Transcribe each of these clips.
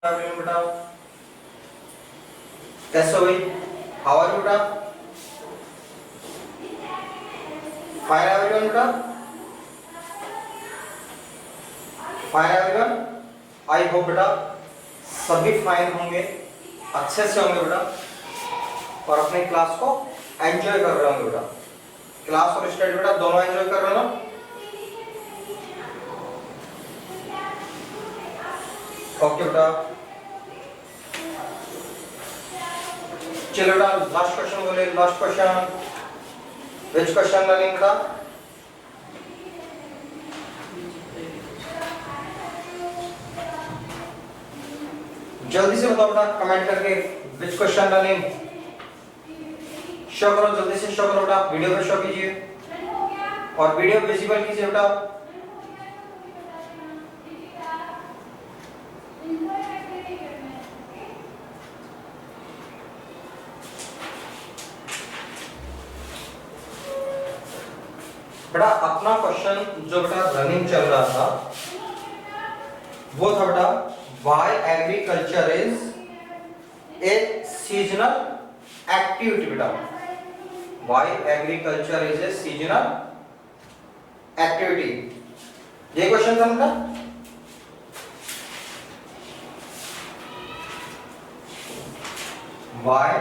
बेटा कैसे हो भाई? हाउ आर यू बेटा? फाइन एवरीवन बेटा, फाइन एवरीवन। आई होप बेटा सभी फाइन होंगे, अच्छे से होंगे बेटा, और अपने क्लास को एंजॉय कर रहे होंगे बेटा। क्लास और स्टडी बेटा दोनों एंजॉय कर रहे हो ना? ओके बेटा, चलो बेटा लास्ट क्वेश्चन बोले। Last question, which question learning बेटा? जल्दी से बताओ बेटा कमेंट करके, विच क्वेश्चन लर्निंग। शो करो, जल्दी से शो करो बेटा, वीडियो पे शो कीजिए और वीडियो विजिबल कीजिए बेटा। बेटा अपना क्वेश्चन जो बेटा रनिंग चल रहा था वो था बेटा, why agriculture is a seasonal activity बेटा। Why agriculture is a seasonal activity, ये क्वेश्चन था बेटा। व्हाई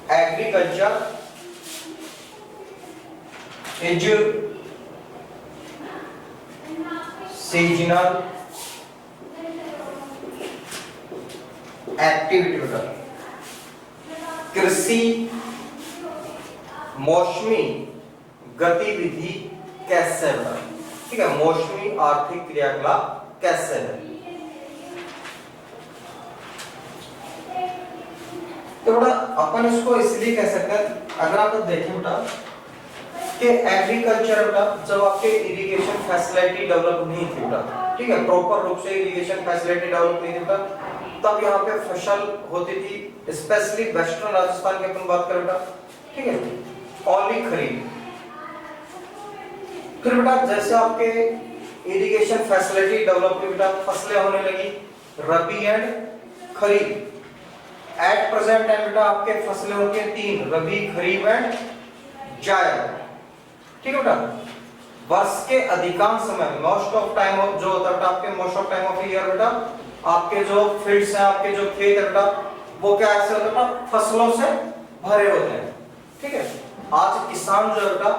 agriculture is seasonal activity बेटा। कृषि मौसमी गतिविधि कैसे है बेटा? ठीक है, मौसमी आर्थिक क्रियाकलाप कैसे है? तो बेटा अपन इसको इसलिए कह सकते हैं, अगर आप देखें बेटा कि एग्रीकल्चर बेटा जब आपके इरिगेशन फैसिलिटी डेवलप नहीं थी बेटा, ठीक है, प्रॉपर रूप से इरिगेशन फैसिलिटी डेवलप नहीं थी बेटा, तब यहाँ पे फसल होती थी, स्पेशली वेस्टर्न राजस्थान की अपन बात करें बेटा, ठीक है, ओनली खरीफ। फिर बेटा जैसे आपके इरिगेशन फैसिलिटी डेवलप हुई बेटा, फसलें होने लगी rabi and kharif. At present time बेटा आपके फसलें होती हैं तीन, रबी खरीफ एंड जायद। ठीक है बेटा, वर्ष के अधिकांश समय मोस्ट ऑफ टाइम ऑफ जो होता है बेटा आपके most of time of year बेटा, आपके जो फील्ड्स हैं, आपके जो खेत है बेटा, वो क्या ऐसे होता है बेटा, फसलों से भरे होते हैं। ठीक है, आज किसान जो है बेटा,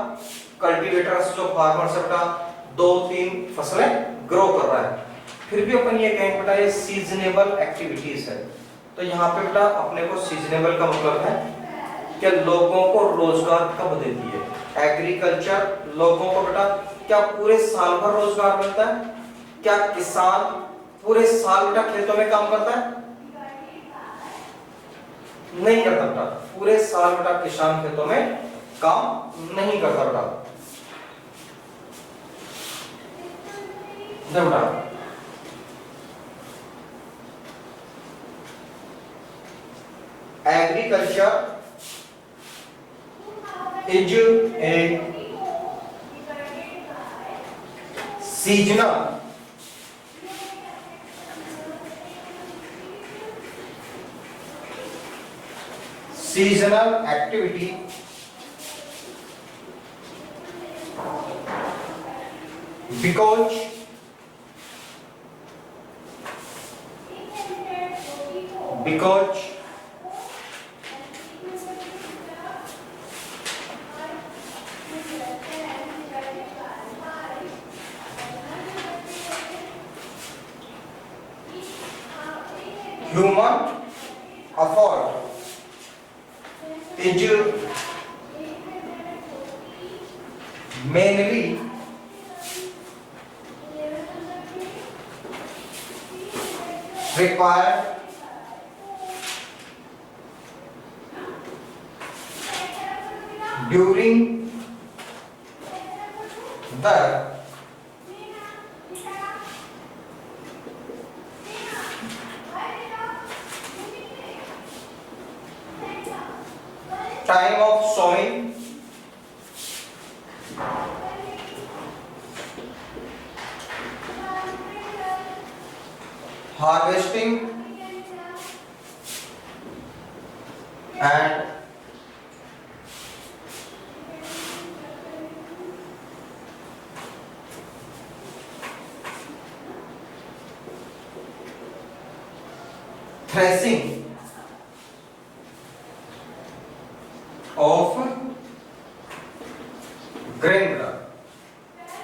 कल्टीवेटर्स जो फार्मर्स है बेटा, 2-3 फसलें ग्रो कर रहा है। फिर भी अपन ये कहेंगे बेटा ये सीजनेबल एक्टिविटीज है। तो यहाँ पे बेटा अपने को सीजनेबल का मतलब है कि लोगों को रोजगार कब देती है। एग्रीकल्चर लोगों को बेटा क्या पूरे साल भर रोजगार मिलता है? क्या किसान पूरे साल बेटा खेतों में काम करता है? नहीं करता बेटा, पूरे साल बेटा किसान खेतों में काम नहीं करता बेटा। बेटा agriculture is a seasonal activity because human effort is mainly required during the time of sowing, harvesting and threshing of grain,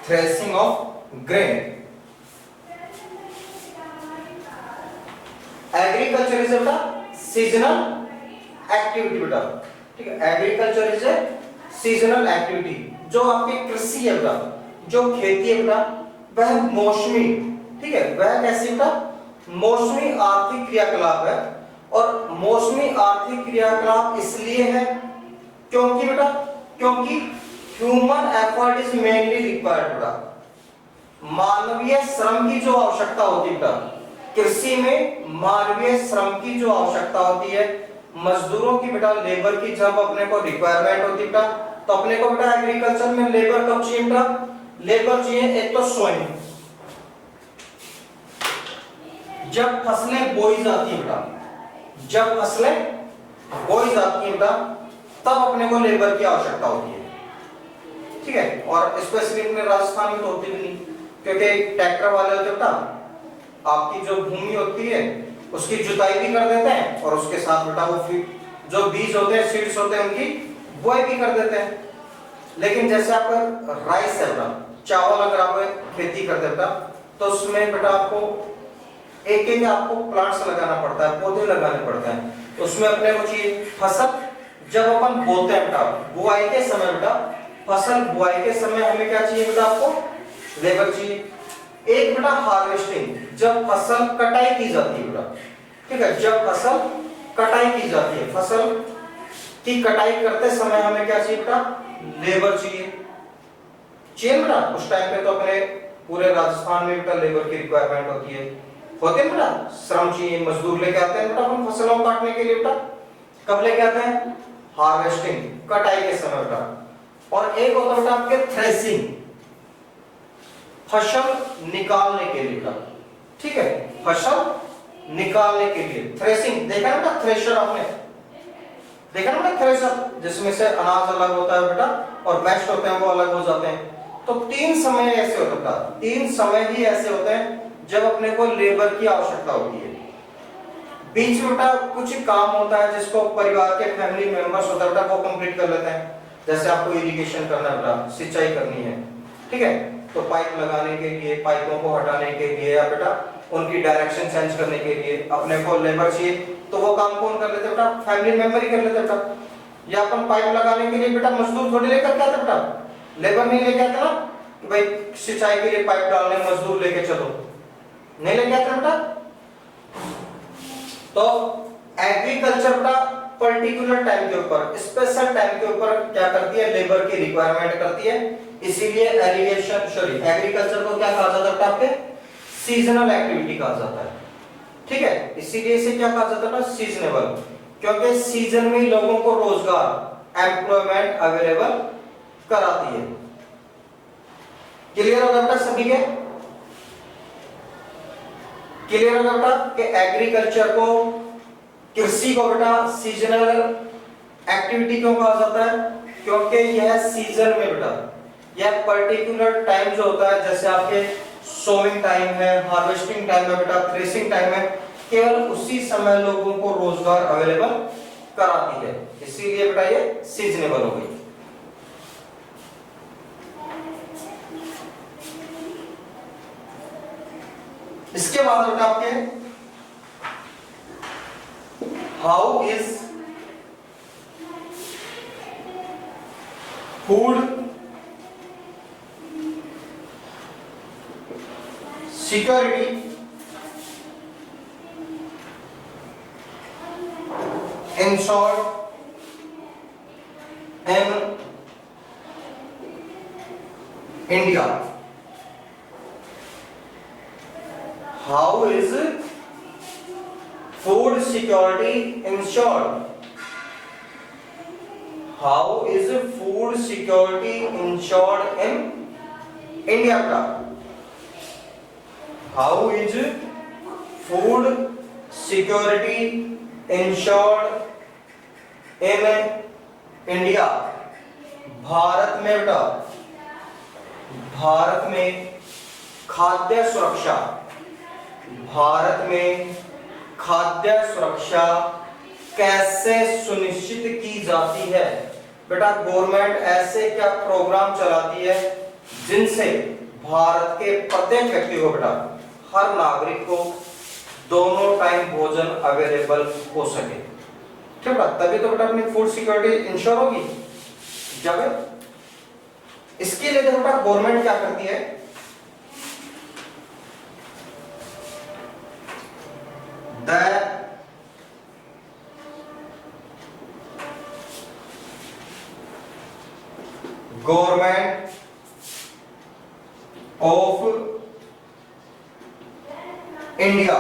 threshing of grain. Agriculture is बेटा सीजनल एक्टिविटी बेटा, ठीक है। Agriculture is a seasonal activity. जो आपकी कृषि है बेटा, जो खेती है बेटा, वह मौसमी, ठीक है, वह कैसी बेटा मौसमी आर्थिक क्रियाकलाप है। और मौसमी आर्थिक क्रियाकलाप इसलिए है क्योंकि बेटा, क्योंकि human effort is mainly required बेटा, मानवीय श्रम की जो आवश्यकता होती है बेटा, कृषि में मानवीय श्रम की जो आवश्यकता होती है, मजदूरों की बेटा, लेबर की जब अपने को रिक्वायरमेंट होती है बेटा, तो अपने को बेटा एग्रीकल्चर में लेबर कब चाहिए बेटा, लेबर चाहिए एक तो स्वयं जब फसलें बोई जाती है बेटा, जब फसलें बोई जाती है बेटा, तब अपने को लेबर की आवश्यकता होती है, ठीक है। और स्पेशली अपने राजस्थान में तो होती भी नहीं, क्योंकि ट्रैक्टर वाले होते बेटा आपकी जो भूमि होती है उसकी जुताई भी कर देते हैं, और उसके साथ बेटा वो फिर जो बीज होते हैं, सीड्स होते हैं, उनकी बुआई भी कर देते हैं। लेकिन जैसे आपका राइस है बेटा, चावल अगर आप खेती करते बेटा, तो उसमें बेटा आपको एक एक आपको प्लांट्स लगाना पड़ता है, पौधे लगाने पड़ते हैं। उसमें अपने को चाहिए फसल, जब अपन बोते हैं बेटा, बुआई के समय बेटा, फसल बुआई के समय हमें क्या चाहिए बेटा, आपको लेबर चाहिए। एक बेटा हार्वेस्टिंग, जब फसल कटाई की जाती है बेटा, ठीक है, जब फसल कटाई की जाती है, फसल की कटाई करते समय हमें क्या चाहिए बेटा, लेबर चाहिए बेटा। उस टाइम पे तो अपने पूरे राजस्थान में बेटा लेबर की रिक्वायरमेंट होती है बेटा, श्रम चाहिए, मजदूर लेके आते हैं बेटा अपन फसलों को काटने के लिए बेटा। कब लेके आते हैं, हार्वेस्टिंग, कटाई के समय बेटा। और एक होता है बेटा आपके थ्रेसिंग, फसल निकालने के लिए बेटा, ठीक है, फसल निकालने के लिए थ्रेसिंग। देखा ना बेटा थ्रेशर, आपने देखा ना बेटा थ्रेशर, जिसमें से अनाज अलग होता है बेटा और वेस्ट होते हैं वो अलग हो जाते हैं। तो तीन समय ऐसे होते हैं बेटा, तीन समय ही ऐसे होते हैं जब अपने को लेबर की आवश्यकता होती है। बीच में बेटा कुछ काम होता है जिसको परिवार के फैमिली मेंबर्स होता है बेटा, वो कंप्लीट कर लेते हैं। जैसे आपको इरिगेशन करना है बेटा, सिंचाई करनी है, ठीक है, तो पाइप लगाने के लिए, पाइपों को हटाने के लिए, या बेटा उनकी डायरेक्शन चेंज करने के लिए अपने को लेबर चाहिए, तो वो काम कौन कर लेते बेटा, फैमिली मेंबर ही कर लेते बेटा। या अपन पाइप लगाने के लिए बेटा मजदूर थोड़ी लेकर क्या बेटा, लेबर नहीं लेके आते ना कि भाई सिंचाई के लिए पाइप डालने मजदूर लेके चलो, नहीं लेके आते बेटा। तो एग्रीकल्चर बेटा पर्टिकुलर टाइम के ऊपर, स्पेशल टाइम के ऊपर क्या करती है, लेबर की रिक्वायरमेंट करती है। इसीलिए एग्रीकल्चर को क्या कहा जाता है आपके, सीजनल एक्टिविटी कहा जाता है, ठीक है। इसीलिए इसे क्या कहा जाता है, सीजनेबल, क्योंकि सीजन में लोगों को रोजगार, एम्प्लॉयमेंट अवेलेबल कराती है। क्लियर होगा बेटा सभी के, क्लियर होगा बेटा कि एग्रीकल्चर को, कृषि को बेटा सीजनल एक्टिविटी क्यों कहा जाता है, क्योंकि यह सीजन में बेटा, यह पर्टिकुलर टाइम जो होता है, जैसे आपके सोइंग टाइम है, हार्वेस्टिंग टाइम है बेटा, थ्रेसिंग टाइम है, केवल उसी समय लोगों को रोजगार अवेलेबल कराती है। इसीलिए बेटा ये सीजनेबल हो गई। इसके बाद बेटा आपके how is food security ensured in India? How is food security ensured? How is food security ensured in India? How is food security insured in India. Bharat में बेटा, भारत में खाद्य सुरक्षा, भारत में खाद्य सुरक्षा कैसे सुनिश्चित की जाती है? बेटा गवर्नमेंट ऐसे क्या प्रोग्राम चलाती है जिनसे भारत के प्रत्येक व्यक्ति को, बेटा हर नागरिक को दोनों टाइम भोजन अवेलेबल हो सके। ठीक है, तभी तो बेटा अपनी फूड सिक्योरिटी इंश्योर होगी। जब इसके लिए तो बेटा गवर्नमेंट क्या करती है, the government of India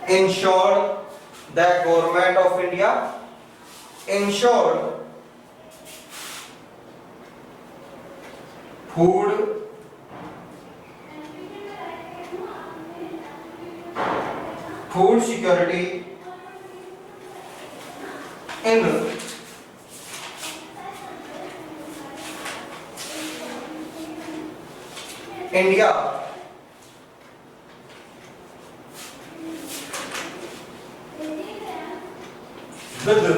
ensured, the government of India ensured food security in India with the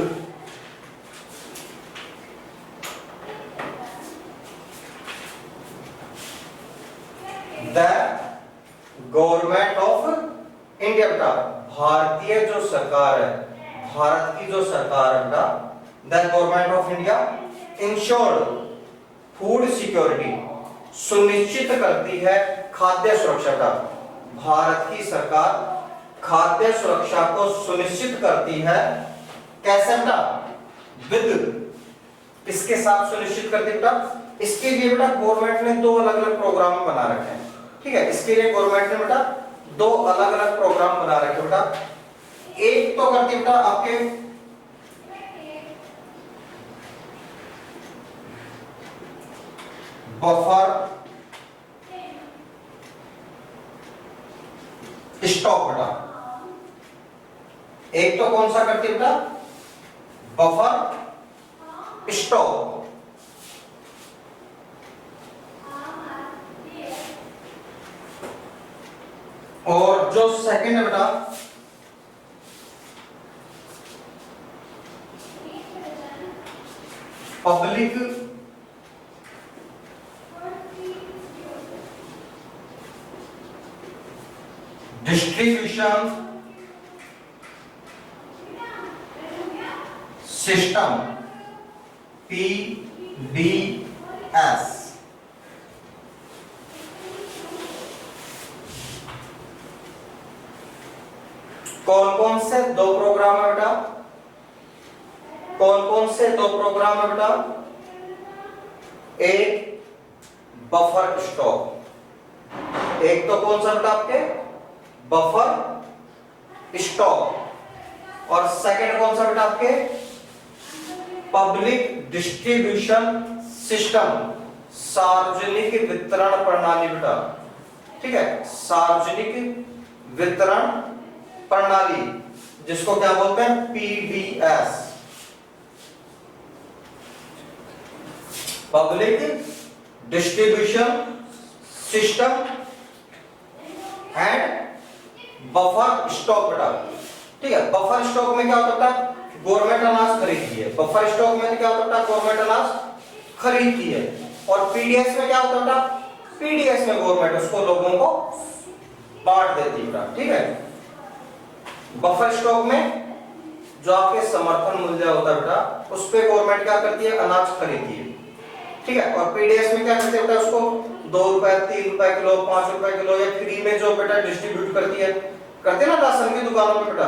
government of India. बेटा भारतीय जो सरकार है, भारत की जो सरकार है बेटा, the government of India insured food security, सुनिश्चित करती है खाद्य सुरक्षा का। भारत की सरकार खाद्य सुरक्षा को सुनिश्चित करती है कैसे बेटा? विद, इसके साथ सुनिश्चित करती है बेटा। इसके लिए बेटा गवर्नमेंट ने दो अलग अलग प्रोग्राम बना रखे हैं। ठीक है, इसके लिए गवर्नमेंट ने बेटा दो अलग अलग प्रोग्राम बना रखे बेटा। एक तो करती है बेटा आपके बफर स्टॉक बेटा, एक तो कौन सा करती है बेटा? Buffer stock. और जो सेकंड है बेटा पब्लिक डिस्ट्रीब्यूशन सिस्टम, PDS। कौन कौन से दो प्रोग्राम है बेटा? कौन कौन से दो प्रोग्राम है बेटा? एक बफर स्टॉक, एक तो कौन सा बेटा आपके बफर स्टॉक, और सेकंड कौन सा बेटा आपके पब्लिक डिस्ट्रीब्यूशन सिस्टम, सार्वजनिक वितरण प्रणाली बेटा। ठीक है, सार्वजनिक वितरण प्रणाली, जिसको क्या बोलते हैं? PDS, public distribution system and buffer stock बेटा। ठीक है, बफर स्टॉक में क्या होता है? गवर्नमेंट अनाज खरीदती है। बफर स्टॉक में क्या होता है? गवर्नमेंट अनाज खरीदती है। और पीडीएस में क्या होता है? पीडीएस में गवर्नमेंट उसको लोगों को बांट देती है। ठीक है, बफर स्टॉक में जो आपके समर्थन मूल्य होता है बेटा, उस पे गवर्नमेंट क्या करती है? अनाज खरीदती है। ठीक है, और पीडीएस में क्या करते हैं बेटा? उसको 2 रुपए 3 रुपए किलो 5 रुपए किलो या फ्री में जो बेटा डिस्ट्रीब्यूट करती है, करते हैं ना राशन की दुकानों पे बेटा।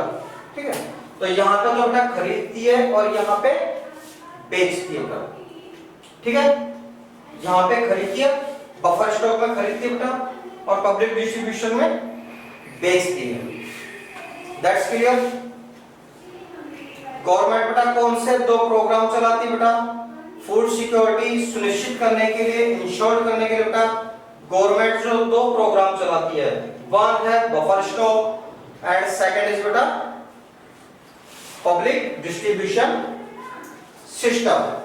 ठीक है, तो यहाँ पे तो बेटा खरीदती है और यहाँ पे बेचती है बेटा। ठीक है, यहाँ पे खरीदती है, बफर स्टॉक में खरीदती है बेटा, और पब्लिक डिस्ट्रीब्यूशन में बेचती है। That's clear. गवर्नमेंट बेटा कौन से दो प्रोग्राम चलाती है बेटा? फूड सिक्योरिटी सुनिश्चित करने के लिए, इंश्योर करने के लिए बेटा गवर्नमेंट जो दो प्रोग्राम चलाती है, वन है buffer stock and second is बेटा public distribution system.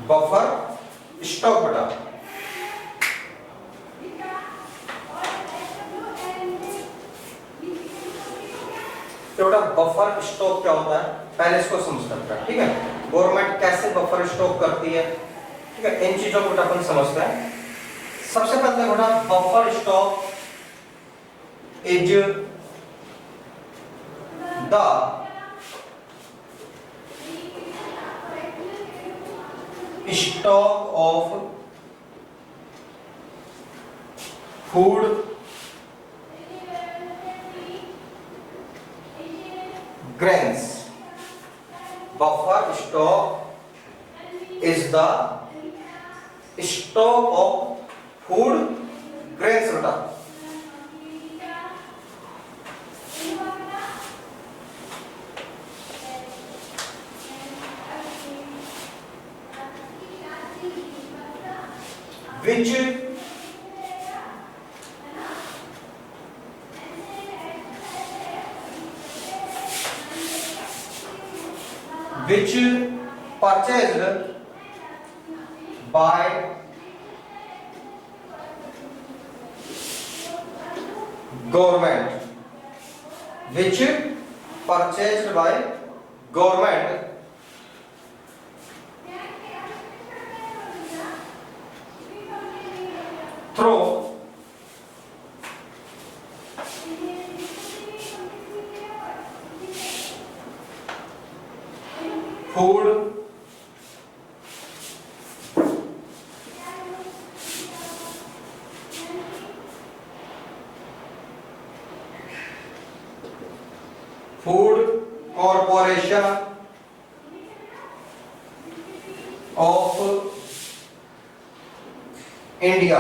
Buffer stock बेटा, तो बेटा बफर स्टॉक क्या होता है पहले इसको समझते हैं। ठीक है, गवर्नमेंट कैसे बफर स्टॉक करती है, ठीक है, इन चीजों को बेटा अपन समझते हैं। सबसे पहले बेटा buffer stock is the stock of food grains. Buffer stock is the stock of food grains बेटा। which purchased by government, which purchased by government through food corporation of India,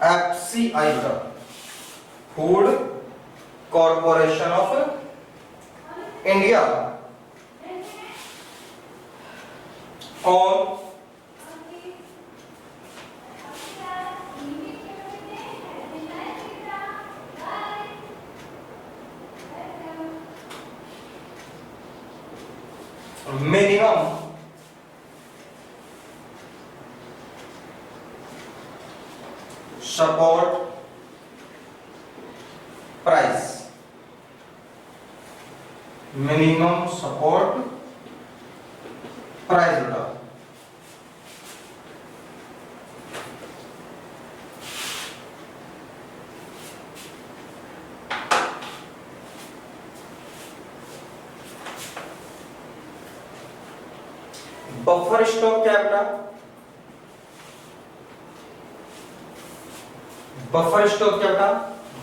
FCI बेटा, food corporation of India on minimum support price, minimum support price बेटा। Buffer stock क्या है बेटा? Buffer stock क्या बेटा?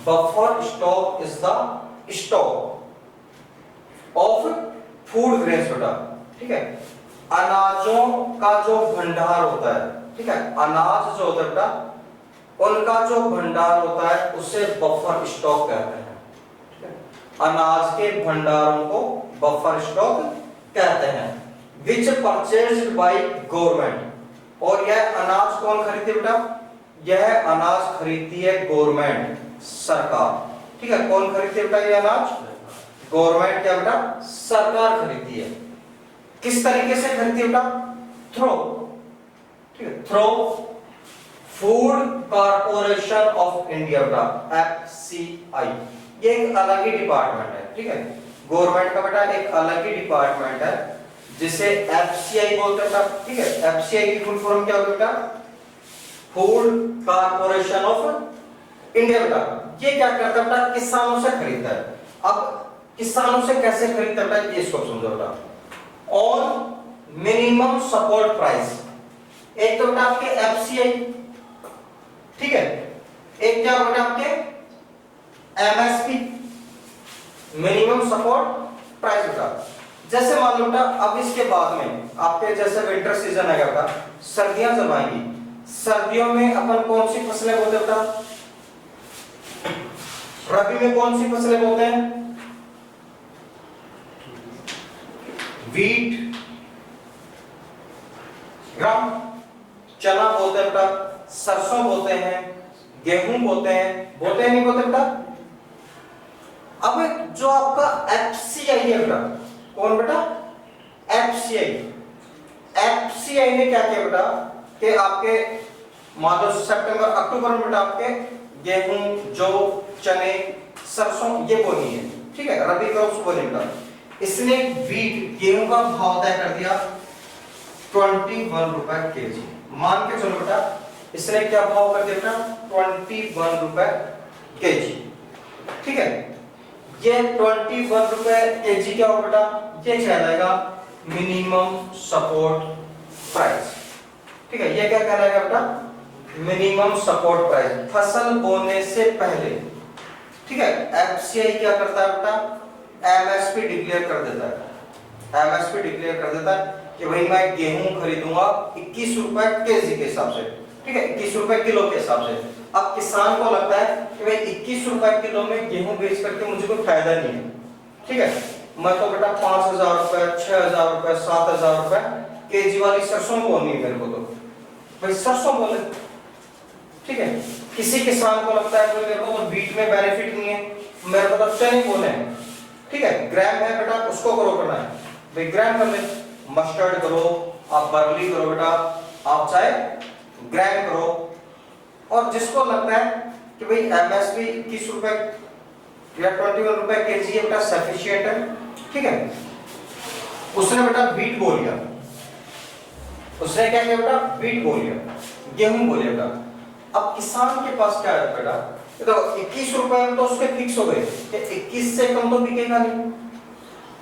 Buffer stock is the stock of food grains बेटा। ठीक है, अनाजों का जो भंडार होता है, ठीक है, अनाज जो होता है बेटा उनका जो भंडार होता है उसे बफर स्टॉक कहते हैं। ठीक है, अनाज के भंडारों को बफर स्टॉक कहते हैं। विच परचेज्ड बाय गवर्नमेंट, और यह अनाज कौन खरीदती है बेटा? यह अनाज खरीदती है गवर्नमेंट, सरकार। ठीक है, कौन खरीदती है बेटा ये अनाज? गवर्नमेंट क्या बेटा, सरकार खरीदती है। किस तरीके से खरीदती है बेटा, थ्रो, ठीक है, through food corporation of India बेटा, एफसीआई। ये एक अलग ही डिपार्टमेंट है, ठीक है, गवर्नमेंट का बेटा एक अलग ही डिपार्टमेंट है जिसे एफसीआई बोलते हैं, ठीक है। एफसीआई की फुल फॉर्म क्या होगी बेटा, फूड कॉर्पोरेशन ऑफ इंडिया बेटा। ये क्या करता है बेटा, किसानों से खरीदता है। अब किसानों से कैसे खरीदता है बेटा, ये इसको समझो बेटा। ऑन मिनिमम सपोर्ट प्राइस, एक तो बेटा आपके एफसीआई, ठीक है, एक क्या बेटा आपके एमएसपी, मिनिमम सपोर्ट प्राइस बेटा। जैसे मान लो बेटा अब इसके बाद में आपके जैसे विंटर सीजन आएगा बेटा, सर्दियां जब आएंगी, सर्दियों में अपन कौन सी फसलें बोते हैं बेटा, रबी में कौन सी फसलें बोते हैं, वीट, ग्राम, चना बोते हैं बेटा, सरसों बोते हैं, गेहूं बोते हैं, बोते हैं नहीं बोते बेटा। अब जो आपका एफसीआई है बेटा, कौन बेटा, एफसीआई। एफसीआई ने क्या किया बेटा कि आपके मान लो सितंबर अक्टूबर में बेटा आपके गेहूं, जौ, चने, सरसों ये बोनी है, ठीक है, रबी क्रॉप्स बोनी बेटा। इसने वीट, गेहूं का भाव तय कर दिया 21 रुपए केजी। मान के चलो बेटा इसने क्या भाव कर दिया बेटा, 21 रुपए केजी, ठीक है। ये 21 रुपए केजी क्या होगा बेटा, ये कहलाएगा मिनिमम सपोर्ट प्राइस, ठीक है। ये क्या कहलाएगा बेटा, मिनिमम सपोर्ट प्राइस, फसल बोने से पहले, ठीक है। एफसीआई क्या करता है बेटा, एमएसपी डिक्लेयर कर देता है, एमएसपी डिक्लेयर कर देता है कि भाई मैं गेहूं खरीदूंगा 21 रुपए केजी के हिसाब से, ठीक है, 21 रुपए किलो के हिसाब से। अब किसान को लगता है कि भाई 21 रुपए किलो में गेहूं बेच करके मुझे कोई फायदा नहीं है, ठीक है, मैं तो बेटा 5000 रुपए, 6000 रुपए, 7000 रुपए केजी वाली सरसों बोनी है मेरे को, तो भाई सरसों बोले, ठीक है। किसी किसान को लगता है मेरे को तो बीट में बेनिफिट नहीं है, मेरे को तो चने बोले हैं, ठीक है, ग्राम है बेटा उसको करो करना है, भाई ग्राम कर ले, मस्टर्ड करो, आप बर्ली करो बेटा, आप चाहे ग्राम करो। और जिसको लगता है कि भाई एमएसपी 21 रुपए या 21 रुपए केजी है बेटा सफिशिएंट है, ठीक है, उसने बेटा बीट बोल लिया, उसने क्या किया बेटा, बीट बोल लिया, गेहूं बोले बेटा। अब किसान के पास क्या है बेटा, तो 21 रुपए में तो उसके फिक्स हो गए कि 21 से कम तो बिकेगा नहीं,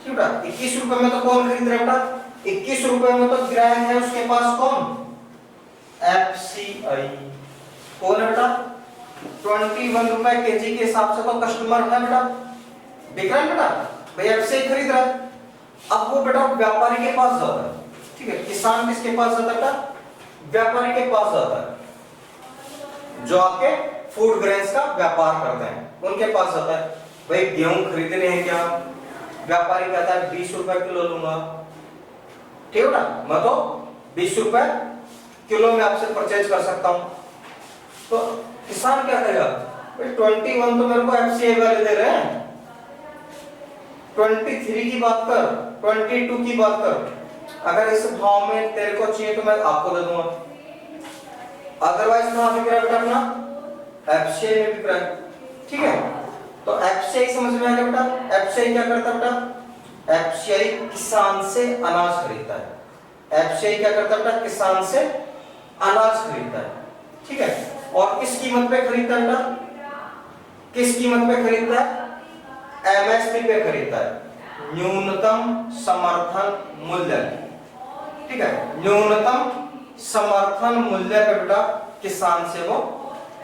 ठीक बेटा। 21 रुपए में तो कौन खरीद रहा है बेटा, 21 रुपए में तो ग्राम है उसके पास, कौन, एफसीआई, कौन है बेटा, 21 रुपए केजी के हिसाब से तो कस्टमर है बेटा, बिक रहा है बेटा, भाई एफसीआई खरीद रहा है। अब वो बेटा व्यापारी के पास जाता है, ठीक है, किसान किसके पास जाता है बेटा, व्यापारी के पास जाता है, जो आपके फूड ग्रेन्स का व्यापार करते हैं उनके पास जाता है, भाई गेहूं खरीदने हैं क्या, व्यापारी कहता है 20 रुपए किलो लूंगा, ठीक है ना, मैं तो 20 रुपए किलो में आपसे परचेज कर सकता हूं। तो किसान क्या करेगा, भाई 21 तो मेरे को एफसीआई वाले दे रहे हैं, 23 की बात कर, 22 की बात कर, अगर इस भाव में तेरे को चाहिए तो मैं आपको दे दूंगा, अदरवाइज कहां बिक रहा है बेटा अपना, एफसीआई में बिक रहा है, ठीक है। तो एफसीआई समझ में आ गया बेटा, एफसीआई क्या करता है बेटा, एफसीआई किसान से अनाज खरीदता है, एफसीआई क्या करता है बेटा, किसान से अनाज खरीदता है, ठीक है। और किस कीमत पे खरीदता है बेटा, किस कीमत पे खरीदता है, एमएसपी पे खरीदता है, न्यूनतम समर्थन मूल्य, ठीक है, न्यूनतम समर्थन मूल्य पे बेटा किसान से वो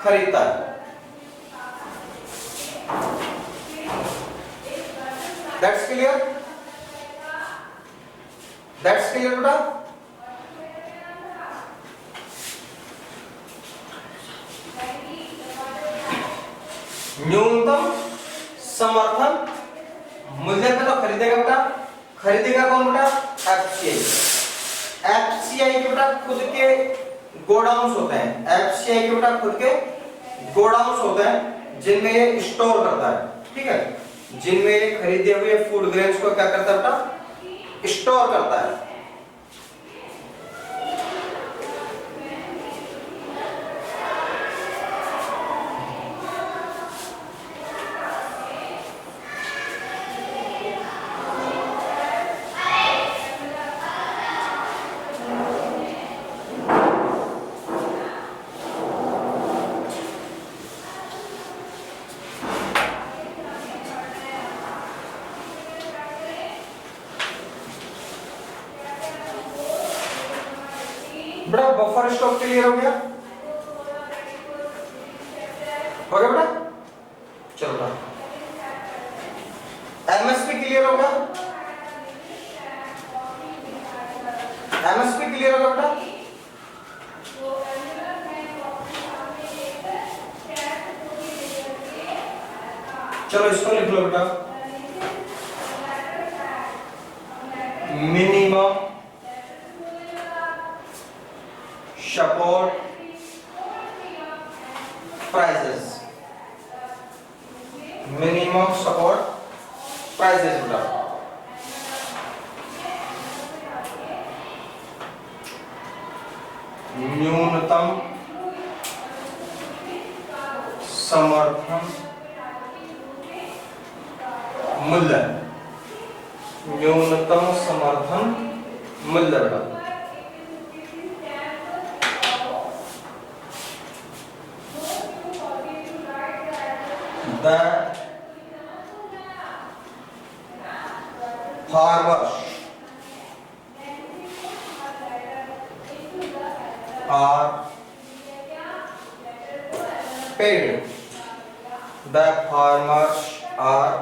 खरीदता है। दैट्स क्लियर, दैट्स क्लियर बेटा। न्यूनतम समर्थन मूल्य पे तो खरीदेगा बेटा, खरीदेगा कौन बेटा, एफसीआई। एफसीआई के बेटा खुद के गोडाउन्स होते हैं, एफसीआई के बेटा खुद के गोडाउन्स होते हैं जिनमें ये स्टोर करता है, ठीक है। जिनमें ये खरीदे हुए फूड ग्रेन्स को क्या करता है बेटा, स्टोर करता है। बेटा बफर स्टॉक क्लियर हो गया बेटा? चलो बेटा एमएसपी क्लियर होगा, एमएसपी क्लियर होगा बेटा? चलो इसको लिख लो बेटा, minimum support prices, minimum support prices बेटा। न्यूनतम समर्थन मूल्य, न्यूनतम समर्थन मूल्य बेटा। The farmers are paid. The farmers are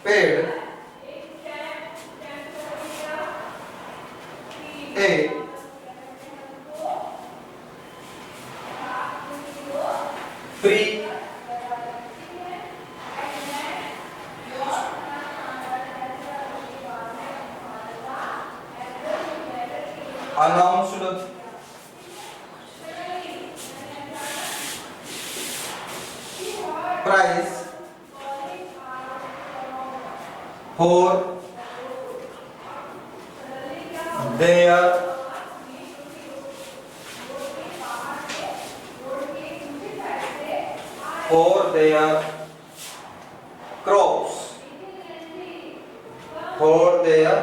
paid a free announced price for their crops, for their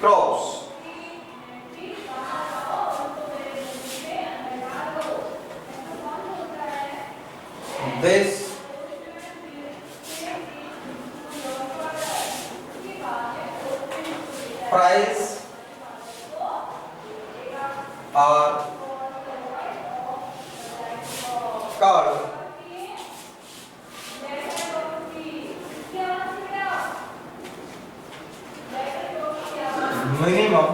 crops. This price are called minimum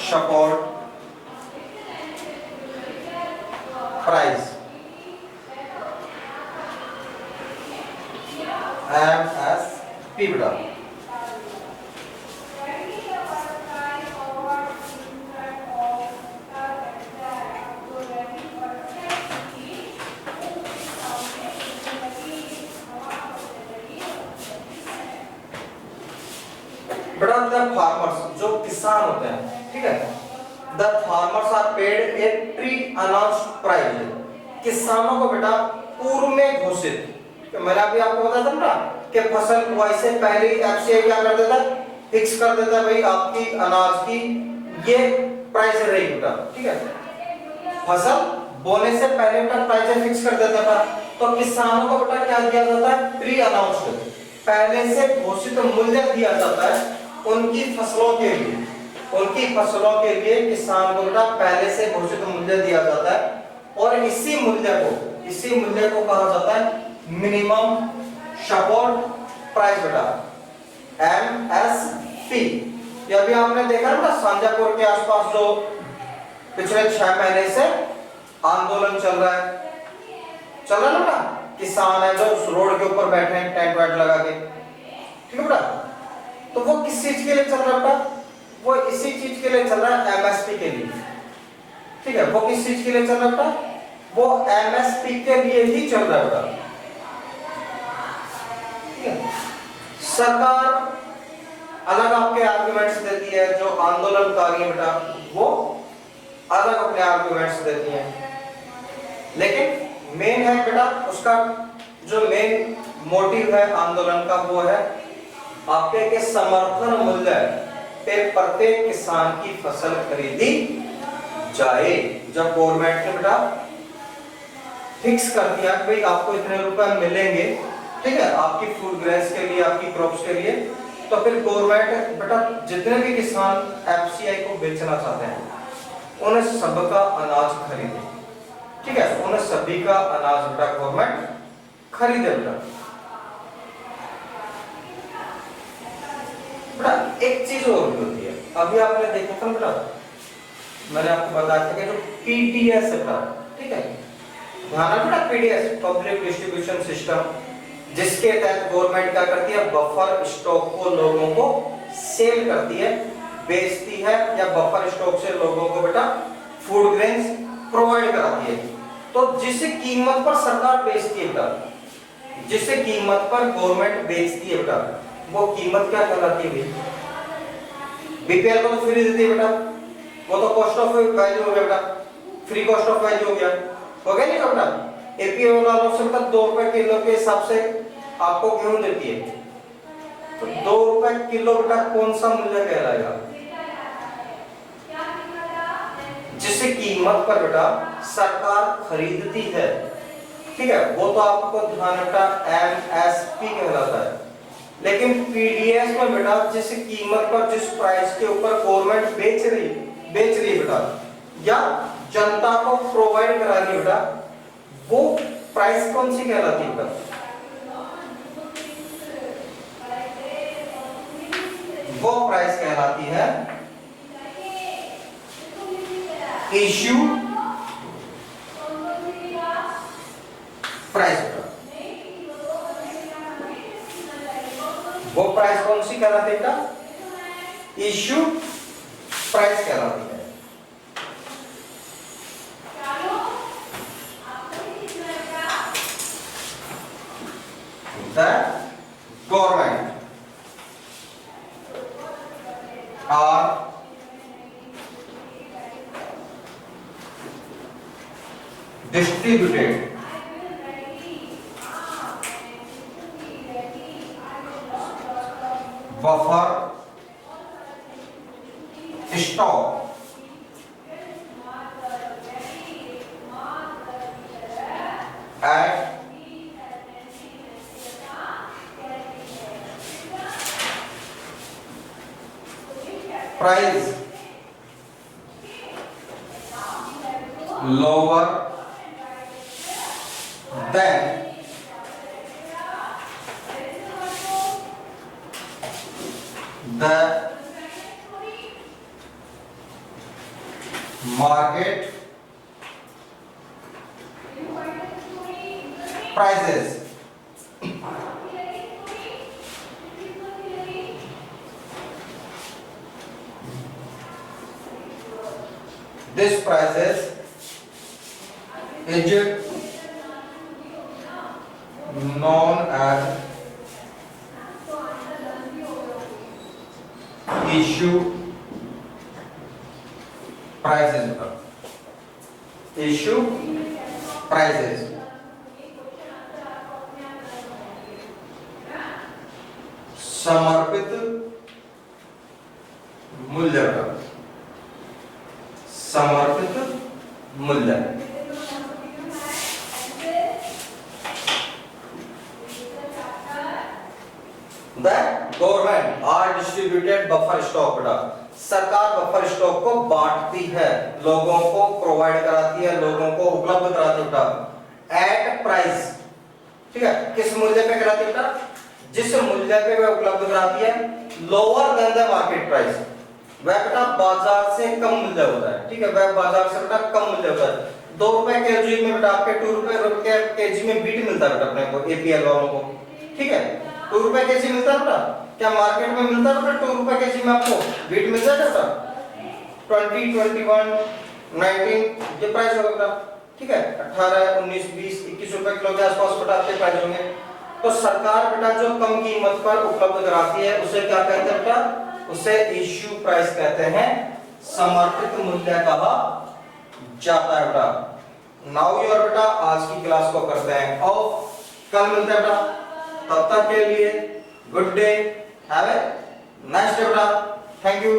support price, MSP बेटा। बेटा द फार्मर्स जो किसान होते हैं, ठीक है, the farmers are paid a pre announced price. किसानों को बेटा पूर्व में घोषित, तो मैंने अभी आपको बताया था ना कि फसल बुआई से पहले एफसीआई क्या कर देता है, फिक्स कर देता है भाई आपकी अनाज की ये प्राइस रहेगी बेटा, ठीक है। फसल बोने से पहले बेटा प्राइस फिक्स कर देता था। तो किसानों को बेटा क्या दिया जाता है, प्री अनाउंस्ड, पहले से घोषित मूल्य दिया जाता है उनकी फसलों के लिए। उनकी फसलों के लिए किसान को बेटा पहले से घोषित मूल्य दिया जाता है और इसी मूल्य को कहा जाता है मिनिमम सपोर्ट प्राइस बेटा, एमएसपी। ये अभी आपने देखा ना सांजापुर के आसपास जो पिछले 6 महीने से आंदोलन चल रहा है ना बेटा, किसान है जो उस रोड के ऊपर बैठे हैं टेंट वेंट लगा के, ठीक है बेटा। तो वो किस चीज के लिए चल रहा है बेटा, वो इसी चीज के लिए चल रहा है, एमएसपी के लिए। ठीक है, वो किस चीज के लिए चल रहा है बेटा? वो एमएसपी के लिए ही चल रहा है बेटा। ठीक है, सरकार अलग आपके आर्गुमेंट्स देती है, जो आंदोलनकारी है बेटा वो अलग अपने आर्गुमेंट्स देती हैं, लेकिन मेन है बेटा उसका जो मेन मोटिव है आंदोलन का, वो है आपके के समर्थन मूल्य पे प्रत्येक किसान की फसल खरीदी जाए। जब गवर्नमेंट ने बेटा फिक्स कर दिया कि भाई आपको इतने रुपए मिलेंगे, ठीक है, आपकी फूड ग्रेन्स के लिए, आपकी क्रॉप्स के लिए, तो फिर गवर्नमेंट बेटा जितने भी किसान एफसीआई को बेचना चाहते हैं उन्हें सबका अनाज खरीदे। ठीक है, उन्हें सभी का अनाज बेटा गवर्नमेंट खरीदे बेटा। बेटा एक चीज और भी होती है, अभी आपने देखा था बेटा, मैंने आपको बताया था कि जो पीडीएस है बेटा, ठीक है, ध्यान रखना बेटा, पीडीएस पब्लिक डिस्ट्रीब्यूशन सिस्टम, जिसके तहत गवर्नमेंट क्या करती है, बफर स्टॉक को लोगों को सेल करती है, बेचती है, या बफर स्टॉक से लोगों को बेटा फूड ग्रेन्स प्रोवाइड कराती है। तो जिस कीमत पर सरकार बेचती है बेटा, जिस कीमत पर गवर्नमेंट बेचती है बेटा, वो कीमत क्या कहलाती है? बीपीएल को तो फ्री देती है बेटा, वो तो कॉस्ट ऑफ वैल्यू हो गया बेटा, फ्री कॉस्ट ऑफ वैल्यू हो गया नहीं बेटा। एपीएल वालों से बेटा 2 रुपए किलो के हिसाब से आपको गेहूं देती है, तो 2 रुपए किलो बेटा कौन सा मूल्य कहलाएगा? जिस कीमत पर बेटा सरकार खरीदती है, ठीक है, वो तो आपको ध्यान रखना एमएसपी कहलाता है। लेकिन पीडीएस में बेटा जिस कीमत पर, जिस प्राइस के ऊपर गवर्नमेंट बेच रही है बेटा, या जनता को प्रोवाइड करा रही है बेटा, वो प्राइस कौन सी कहलाती है बेटा? वो प्राइस कहलाती है इश्यू प्राइस। वो प्राइस कौन सी कहलाती है बेटा? इश्यू प्राइस कहलाती है। The government are distributed buffer stock at price lower than the market prices. This prices is known as issue prices. Issue prices. समर्पित मूल्य का, समर्पित मूल्य। The government are distributed buffer stock बेटा, सरकार बफर स्टॉक को बांटती है, लोगों को प्रोवाइड कराती है, लोगों को उपलब्ध कराती है बेटा, एट प्राइस। ठीक है, किस मूल्य पे कराती है बेटा? जिस मूल्य पे वह उपलब्ध कराती है, lower than the market price, वह बेटा बाजार से कम मूल्य होता है। ठीक है, वह बाजार से बेटा कम मूल्य होता है। 2 रुपए केजी में बेटा आपके 2 रुपए केजी में बीट मिलता है बेटा अपने को, एपीएल वालों को। ठीक है, 2 रुपए केजी मिलता है बेटा, क्या मार्केट में मिलता है बेटा 2 रुपए केजी में आपको बीट मिल जाता था 20, 21, 19 ये प्राइस होगा बेटा, ठीक है 18, 19, 20, 21 रुपए किलो के आसपास बेटा आपके प्राइस होंगे। तो सरकार बेटा जो कम कीमत पर उपलब्ध कराती है उसे क्या कहते हैं बेटा, उसे इश्यू प्राइस कहते हैं, समर्पित मूल्य कहा जाता है बेटा। नाउ योर बेटा आज की क्लास को करते हैं और कल मिलते हैं बेटा, तब तक के लिए good day, have a nice day बेटा, थैंक यू।